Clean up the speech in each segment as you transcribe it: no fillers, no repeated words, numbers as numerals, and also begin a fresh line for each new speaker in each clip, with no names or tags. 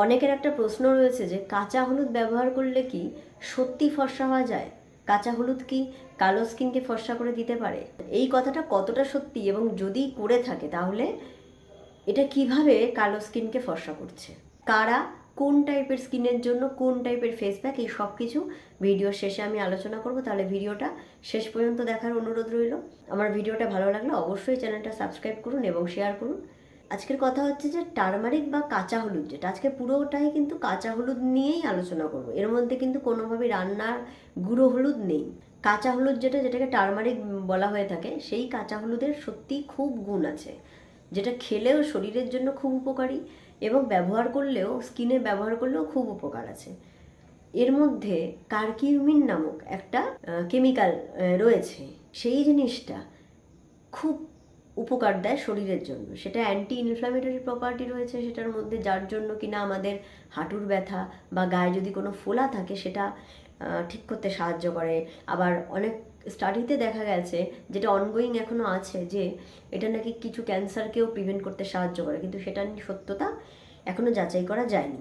অনেকের একটা প্রশ্ন রয়েছে যে কাঁচা হলুদ ব্যবহার করলে কি সত্যি ফর্সা হওয়া যায়? কাঁচা হলুদ কি কালো স্কিনকে ফর্সা করে দিতে পারে? এই কথাটা কতটা সত্যি, এবং যদি করে থাকে তাহলে এটা কিভাবে কালো স্কিনকে ফর্সা করছে, কারা কোন টাইপের স্কিনের জন্য কোন টাইপের ফেস প্যাক, এই সব কিছু ভিডিওর শেষে আমি আলোচনা করব। তাহলে ভিডিওটা শেষ পর্যন্ত দেখার অনুরোধ রইল। আমার ভিডিওটা ভালো লাগলে অবশ্যই চ্যানেলটা সাবস্ক্রাইব করুন এবং শেয়ার করুন। আজকের কথা হচ্ছে যে টারমারিক বা কাঁচা হলুদ, যেটা আজকে পুরোটাই কিন্তু কাঁচা হলুদ নিয়েই আলোচনা করব। এর মধ্যে কিন্তু কোনোভাবেই রান্নার গুঁড়ো হলুদ নেই। কাঁচা হলুদ যেটাকে টারমারিক বলা হয়ে থাকে, সেই কাঁচা হলুদের সত্যি খুব গুণ আছে, যেটা খেলেও শরীরের জন্য খুব উপকারী এবং ব্যবহার করলেও স্কিনে ব্যবহার করলেও খুব উপকার আছে। এর মধ্যে কারকিউমিন নামক একটা কেমিক্যাল রয়েছে, সেই জিনিসটা খুব উপকার দেয় শরীরের জন্য। সেটা অ্যান্টি ইনফ্ল্যামেটরি প্রপার্টি রয়েছে সেটার মধ্যে, যার জন্য কিনা আমাদের হাঁটুর ব্যথা বা গায়ে যদি কোনো ফোলা থাকে সেটা ঠিক করতে সাহায্য করে। আবার অনেক স্টাডিতে দেখা গেছে, যেটা অনগোয়িং এখনও আছে, যে এটা নাকি কিছু ক্যান্সারকেও প্রিভেন্ট করতে সাহায্য করে, কিন্তু সেটা নিয়ে সত্যতা এখনও যাচাই করা যায়নি।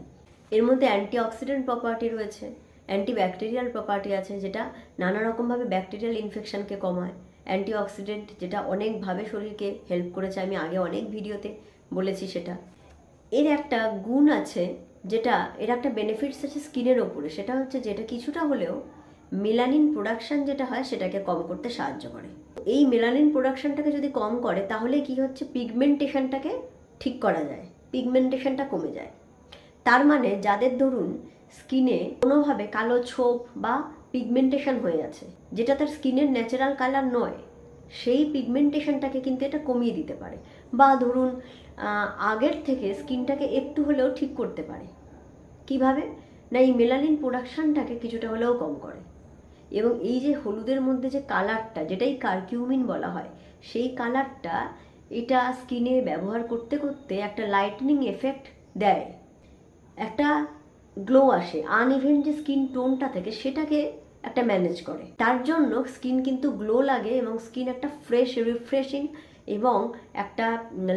এর মধ্যে অ্যান্টিঅক্সিডেন্ট প্রপার্টি রয়েছে, অ্যান্টিব্যাকটেরিয়াল প্রপার্টি আছে, যেটা নানা রকমভাবে ব্যাকটেরিয়াল ইনফেকশনকে কমায়। অ্যান্টিঅক্সিডেন্ট যেটা অনেকভাবে শরীরকে হেল্প করেছে, আমি আগে অনেক ভিডিওতে বলেছি সেটা। এর একটা গুণ আছে, যেটা এর একটা বেনিফিটস আছে স্কিনের ওপরে, সেটা হচ্ছে যেটা কিছুটা হলেও মেলানিন প্রোডাকশন যেটা হয় সেটাকে কম করতে সাহায্য করে। এই মেলানিন প্রোডাকশনটাকে যদি কম করে তাহলে কি হচ্ছে, পিগমেন্টেশনটাকে ঠিক করা যায়, পিগমেন্টেশনটা কমে যায়। তার মানে যাদের ধরুন স্কিনে কোনোভাবে কালো ছোপ বা পিগমেন্টেশন হয়ে আছে, যেটা তার স্কিনের ন্যাচারাল কালার নয়, সেই পিগমেন্টেশনটাকে কিন্তু এটা কমিয়ে দিতে পারে। বা ধরুন আগের থেকে স্কিনটাকে একটু হলেও ঠিক করতে পারে। কিভাবে না, এই মেলানিন প্রোডাকশনটাকে কিছুটা হলেও কম করে। এবং এই যে হলুদের মধ্যে যে কালারটা, যেটাই কারকিউমিন বলা হয়, সেই কালারটা এটা স্কিনে ব্যবহার করতে করতে একটা লাইটনিং এফেক্ট দেয়, একটা গ্লো আসে, আনইভেন যে স্কিন টোনটা থেকে সেটাকে একটা ম্যানেজ করে। তার জন্য স্কিন কিন্তু গ্লো লাগে এবং স্কিন একটা ফ্রেশ রিফ্রেশিং এবং একটা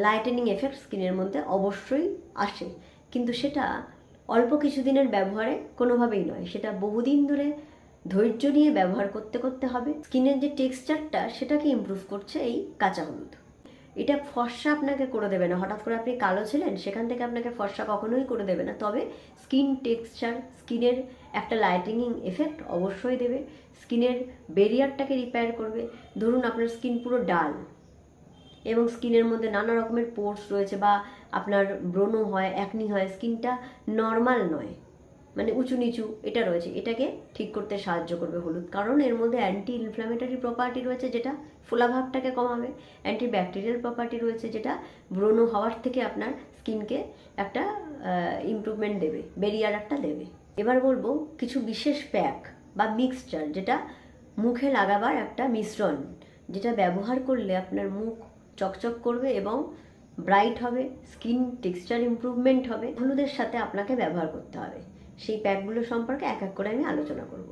লাইটেনিং এফেক্ট স্কিনের মধ্যে অবশ্যই আসে। কিন্তু সেটা অল্প কিছুদিনের ব্যবহারে কোনোভাবেই নয়, সেটা বহুদিন ধরে ধৈর্য নিয়ে ব্যবহার করতে করতে হবে। স্কিনের যে টেক্সচারটা সেটাকে ইমপ্রুভ করছে এই কাঁচা হলুদ। এটা ফর্সা আপনাকে করে দেবে না, হঠাৎ করে আপনি কালো ছিলেন সেখান থেকে আপনাকে ফর্সা কখনোই করে দেবে না, তবে স্কিন টেক্সচার, স্কিনের একটা লাইটেনিং এফেক্ট অবশ্যই দেবে, স্কিনের ব্যারিয়ারটাকে রিপেয়ার করবে। ধরুন আপনার স্কিন পুরো ডাল এবং স্কিনের মধ্যে নানা রকমের পোর্স রয়েছে, বা আপনার ব্রণ হয়, অ্যাকনি হয়, স্কিনটা নর্মাল নয়, মানে উঁচু নিচু এটা রয়েছে, এটাকে ঠিক করতে সাহায্য করবে হলুদ। কারণ এর মধ্যে অ্যান্টি ইনফ্ল্যামেটরি প্রপার্টি রয়েছে, যেটা ফোলাভাবটাকে কমাবে। অ্যান্টি ব্যাকটেরিয়াল প্রপার্টি রয়েছে, যেটা ব্রণ হওয়ার থেকে আপনার স্কিনকে একটা ইমপ্রুভমেন্ট দেবে, ব্যারিয়ার একটা দেবে। এবার বলবো কিছু বিশেষ প্যাক বা মিক্সচার, যেটা মুখে লাগাবার একটা মিশ্রণ, যেটা ব্যবহার করলে আপনার মুখ চকচক করবে এবং ব্রাইট হবে, স্কিন টেক্সচার ইমপ্রুভমেন্ট হবে। হলুদের সাথে আপনাকে ব্যবহার করতে হবে। সেই প্যাকগুলো সম্পর্কে এক এক করে আমি আলোচনা করব।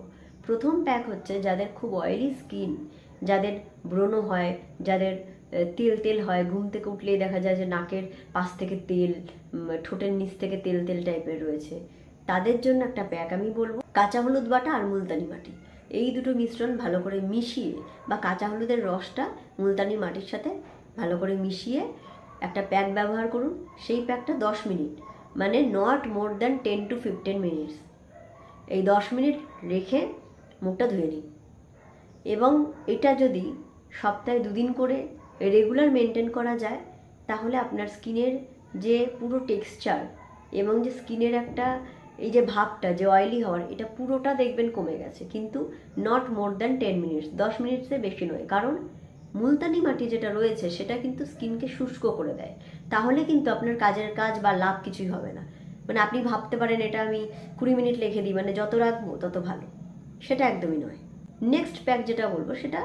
প্রথম প্যাক হচ্ছে যাদের খুব অয়েলি স্কিন, যাদের ব্রণ হয়, যাদের তেল তেল হয়, ঘুম থেকে উঠলেই দেখা যায় যে নাকের পাশ থেকে তেল, ঠোঁটের নিচ থেকে তেল তেল টাইপের রয়েছে, তাদের জন্য একটা প্যাক আমি বলবো। কাঁচা হলুদ বাটা আর মুলতানি মাটি, এই দুটো মিশ্রণ ভালো করে মিশিয়ে, বা কাঁচা হলুদের রসটা মুলতানি মাটির সাথে ভালো করে মিশিয়ে একটা প্যাক ব্যবহার করুন। সেই প্যাকটা 10 মিনিট, মানে not more than 10 to 15 minutes, এই 10 মিনিট রেখে মুখটা ধুয়ে নিন। এবং এটা যদি সপ্তাহে 2 দিন করে রেগুলার মেনটেন করা যায়, তাহলে আপনার স্কিনের যে পুরো টেক্সচার এবং যে স্কিনের একটা এই যে ভাবটা, যে অয়েলি হওয়ার, এটা পুরোটা দেখবেন কমে গেছে। কিন্তু নট মোর দ্যান 10 মিনিটস, 10 মিনিটসে বেশি নয়। কারণ মুলতানি মাটি যেটা রয়েছে সেটা কিন্তু স্কিনকে শুষ্ক করে দেয়, তাহলে কিন্তু আপনার কাজের কাজ বা লাভ কিছুই হবে না। মানে আপনি ভাবতে পারেন এটা আমি 20 মিনিট রেখে দিই, মানে যত রাখবো তত ভালো, সেটা একদমই নয়। নেক্সট প্যাক যেটা বলবো সেটা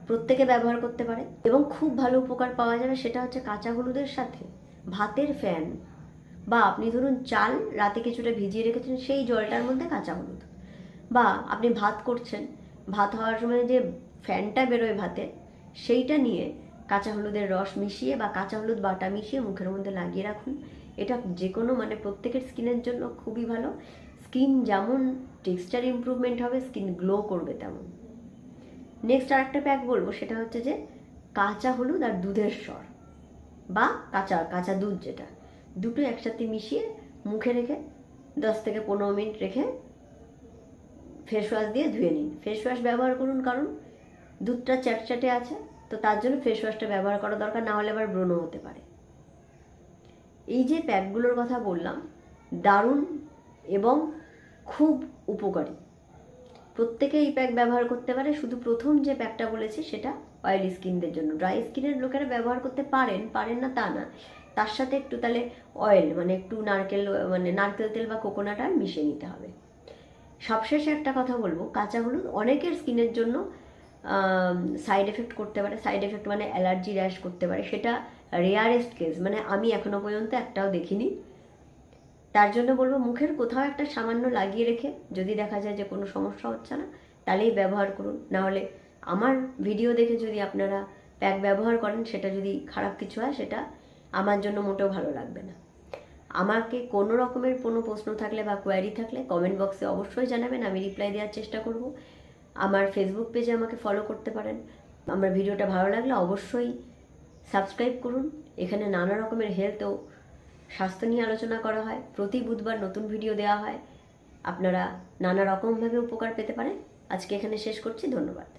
প্রত্যেকে ব্যবহার করতে পারে এবং খুব ভালো উপকার পাওয়া যাবে, সেটা হচ্ছে কাঁচা হলুদের সাথে ভাতের ফ্যান, বা আপনি ধরুন চাল রাতে কিছুটা ভিজিয়ে রেখেছেন, সেই জলটার মধ্যে কাঁচা হলুদ, বা আপনি ভাত করছেন, ভাত হওয়ার সময় যে ফ্যানটা বেরোয় ভাতে, সেইটা নিয়ে কাঁচা হলুদের রস মিশিয়ে বা কাঁচা হলুদ বাটা মিশিয়ে মুখের মধ্যে লাগিয়ে রাখুন। এটা যে কোনো মানে প্রত্যেকের স্কিনের জন্য খুবই ভালো। স্কিন যেমন টেক্সচার ইমপ্রুভমেন্ট হবে, স্কিন গ্লো করবে তেমন। নেক্সট আরেকটা প্যাক বলবো, সেটা হচ্ছে যে কাঁচা হলুদ আর দুধের স্বর বা কাঁচা দুধ, যেটা দুটো একসাথে মিশিয়ে মুখে রেখে 10 থেকে 15 মিনিট রেখে ফেস ওয়াশ দিয়ে ধুয়ে নিন। ফেস ওয়াশ ব্যবহার করুন, কারণ দুধটা চ্যাটচ্যাটে আছে, তো তার জন্য ফেস ওয়াশটা ব্যবহার করা দরকার, না হলে আবার ব্রণ হতে পারে। এই যে প্যাকগুলোর কথা বললাম, দারুণ এবং খুব উপকারী। প্রত্যেকে এই প্যাক ব্যবহার করতে পারে। শুধু প্রথম যে প্যাকটা বলেছি সেটা অয়েলি স্কিনদের জন্য। ড্রাই স্কিনের লোকেরা ব্যবহার করতে পারেন না তা না, তার সাথে একটু তাহলে অয়েল মানে একটু নারকেল তেল বা কোকোনাট অয়েল মিশিয়ে নিতে হবে। সবশেষে একটা কথা বলবো, কাঁচা হলুদ অনেকের স্কিনের জন্য সাইড এফেক্ট করতে পারে। সাইড এফেক্ট মানে অ্যালার্জি, র্যাশ করতে পারে, সেটা রেয়ারেস্ট কেস, মানে আমি এখনো পর্যন্ত একটাও দেখিনি। তার জন্য বলবো মুখের কোথাও একটা সামান্য লাগিয়ে রেখে যদি দেখা যায় যে কোনো সমস্যা হচ্ছে না, তাহলেই ব্যবহার করুন। নাহলে আমার ভিডিও দেখে যদি আপনারা প্যাক ব্যবহার করেন, সেটা যদি খারাপ কিছু হয়, সেটা আমার জন্য মোটেও ভালো লাগবে না। আমাকে কোনো রকমের কোনো প্রশ্ন থাকলে বা কোয়ারি থাকলে কমেন্ট বক্সে অবশ্যই জানাবেন, আমি রিপ্লাই দেওয়ার চেষ্টা করব। আমার ফেসবুক পেজে আমাকে ফলো করতে পারেন। আমার ভিডিওটা ভালো লাগলে অবশ্যই সাবস্ক্রাইব করুন। এখানে নানা রকমের হেলথ ও স্বাস্থ্য নিয়ে আলোচনা করা হয়। প্রতি বুধবার নতুন ভিডিও দেওয়া হয়, আপনারা নানা রকমভাবে উপকার পেতে পারেন। আজকে এখানে শেষ করছি, ধন্যবাদ।